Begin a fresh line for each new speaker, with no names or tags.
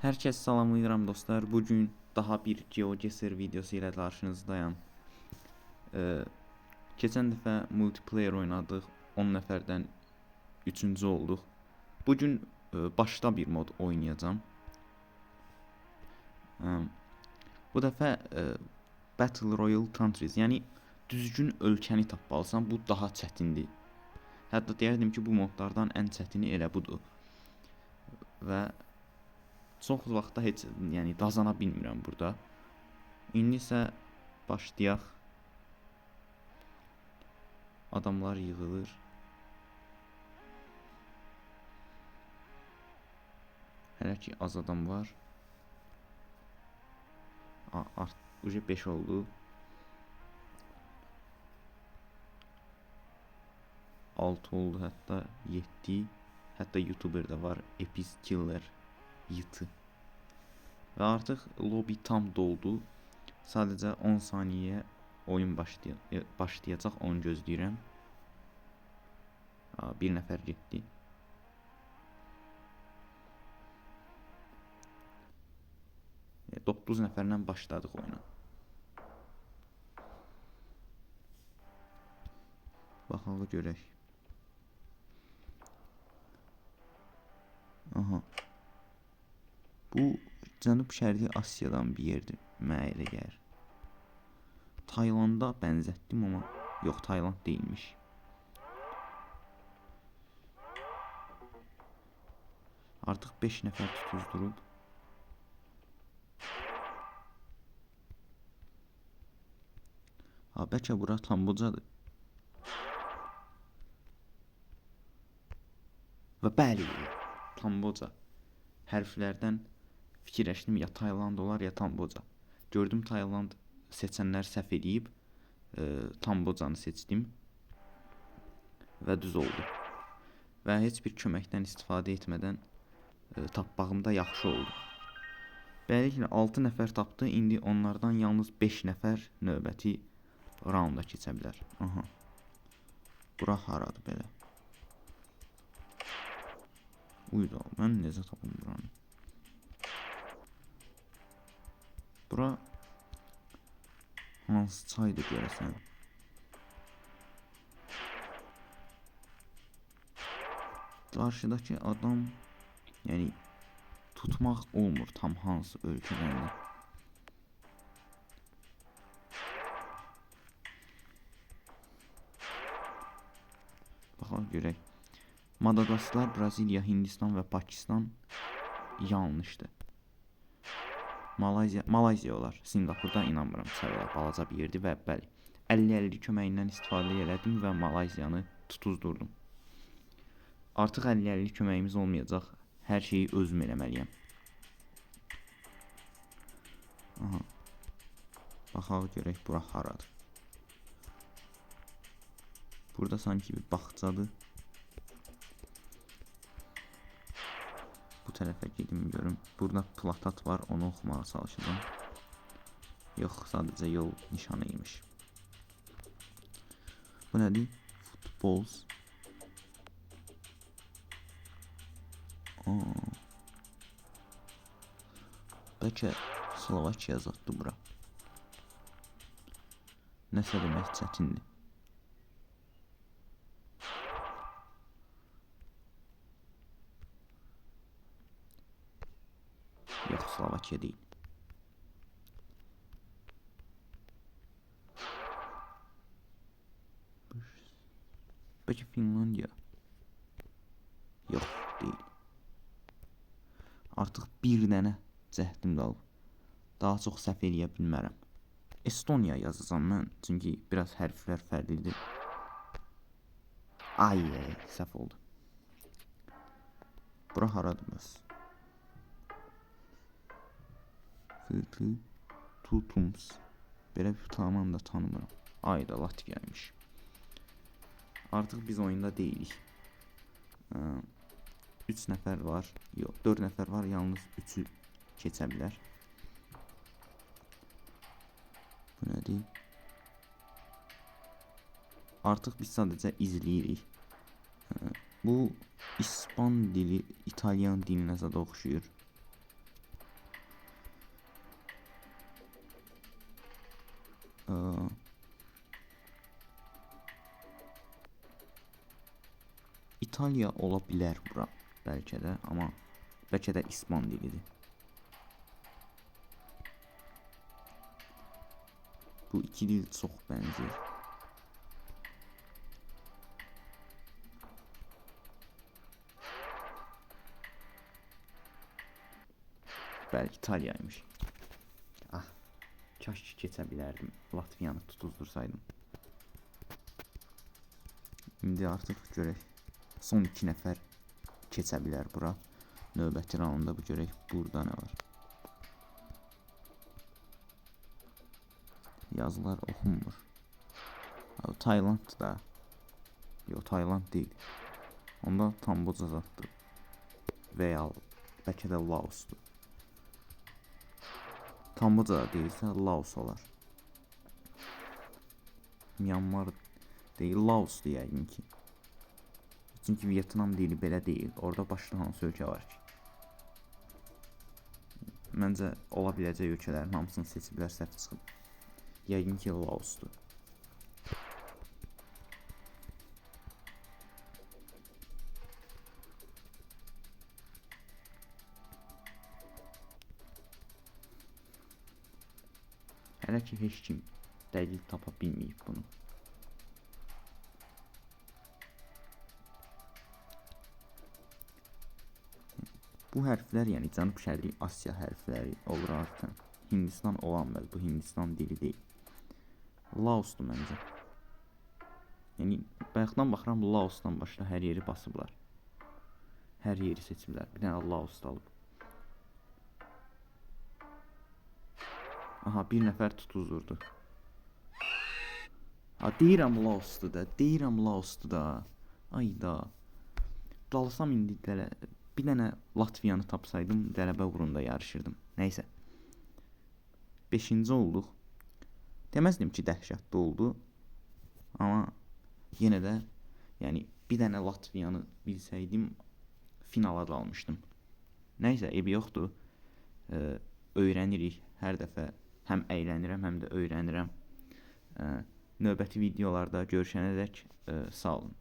Herkes salamlayıram dostlar. Bugün daha bir GeoGuessr videosu ile karşınızdayım. Geçen dəfə multiplayer oynadık. 10 nəfərdən 3-cü olduq. Bugün başqa bir mod oynayacağım. Bu dəfə Battle Royale Countries, yəni düzgün ölkəni tapmalısan. Bu daha çətindir. Hətta deyərdim ki, bu modlardan ən çətini elə budur. Və çox vaxtda heç yəni qazana bilmirəm burada. İndi isə başlayaq. Adamlar yığılır. Hələ ki az adam var. Uje 5 oldu. 6 oldu, hətta 7. Hətta YouTuber da var. Epic Killer Yıtı. Və artıq lobby tam doldu. Sadəcə 10 saniyə oyun başlayacaq. Onu gözləyirəm. Bir nəfər getdi. E, 9 nəfərlə başladıq oyuna. Baxaq görək. Aha. Bu Cənub-Şərqi Asiyadan bir yerdir, mənə elə gəlir. Taylanda bənzətdim, amma yox, Tayland deyilmiş. Artıq 5 nəfər tutuzdurub. Bəlkə bura Kambocadır. Və bəli, Kamboca. Hərflərdən fikirləşdim, ya Tayland olar, ya Kamboca. Gördüm Tayland seçənlər səhv edib, Kambocanı seçdim və düz oldu. Və heç bir köməkdən istifadə etmədən tapmağım da yaxşı oldu. Beləliklə 6 nəfər tapdı, indi onlardan yalnız 5 nəfər növbəti raunda keçə bilər. Aha. Bura haradır belə? Uydu, mən necə tapım buranı? Bura hansı çaydır görəsən? Qarşıdakı adam, yəni tutmaq olmur tam hansı ölkədən də. Baxaq görək. Madagaskar, Braziliya, Hindistan və Pakistan yanlışdır. Malayziya olar. Singapurda inanmıram, çaylar balaca bir yerdir və bəli. 50-50 köməyindən istifadə elədim və Malayziyanı tutuzdurdum. Artıq 50-50 köməyimiz olmayacaq. Hər şeyi özüm eləməliyəm. Aha. Baxaq görək bura haradır. Burada sanki bir bağçadır. Bu tərəfə gedim görüm. Burada plakat var, onu oxumağa çalışacağım. Yox, sadəcə yol nişanıymış. Bu nədir? Footballs. Bəlkə Slovakiya zaddır bura. Nəsə demək çətindir. Yox, Slovakiya deyil. Bəlkə Finlandiya. Yox, deyil. Artıq bir dənə cəhdim qalıb. Daha çox səhv eləyə bilmərəm. Estoniya yazacağam mən, çünki biraz hərflər fərqlidir. Ay, səhv oldu. Bura haradır bəs? Tutums. Belə bir tamam da tanımıram. Ayda Latviyaymış. Artıq biz oyunda deyilik. 3 nəfər var. Yox, 4 nəfər var. Yalnız 3'ü keçə bilər. Bu nədir? Artıq biz sadəcə izləyirik. Bu İspan dili, İtalyan dilinə zada oxşuyur. İtaliya ola bilər bura bəlkə də, amma bəlkə də İspan dilidir. Bu iki dil çox bənzər. Bəli, İtaliyaymış. Ah, kaş ki keçə bilərdim. Latviyanı tutuzdursaydım. İndi artıq görək. Son 2 nəfər keçə bilər bura. Növbəti raunda bu görək burada nə var. Yazılar oxunmur. Tayland da. Yox, Tayland deyil. Onda Kamboca zatdır. Və ya bəlkə də Laosdur. Kamboca da deyilsə Laos olar. Myanmar deyil, Laosdur yəqin ki. Çünki Vietnam dili belə deyil. Orada başqa hansı ölkə var ki? Məncə ola biləcək ölkələrin hamısını seçiblər, səhv çıxıb. Yəqin ki Laosdur. Hələ ki heç kim dəqiq tapa bilməyib bunu. Bu hərflər yəni Cənub-Şərqi Asiya hərfləri olur artıq. Hindistan olanmaz, bu Hindistan dili deyil. Laosdur məncə. Yəni bayaqdan baxıram, Laosdan başqa hər yeri basıblar. Hər yeri seçiblər. Bir dənə Laos da alıb. Aha, bir nəfər tutuzdurdu. Ha, deyirəm Laosdur da, deyirəm Laosdur da. Ayda. Dalsam indi bir dənə Latviyanı tapsaydım, qələbə uğrunda yarışırdım. Nəysə. 5-ci olduq. Deməzdim ki, dəhşətli oldu. Amma yenə də, yəni bir dənə Latviyanı bilsəydim, finala qalmışdım. Nəysə, eybi yoxdur. Öyrənirik hər dəfə. Həm əylənirəm, həm də öyrənirəm. Növbəti videolarda görüşənədək sağ olun.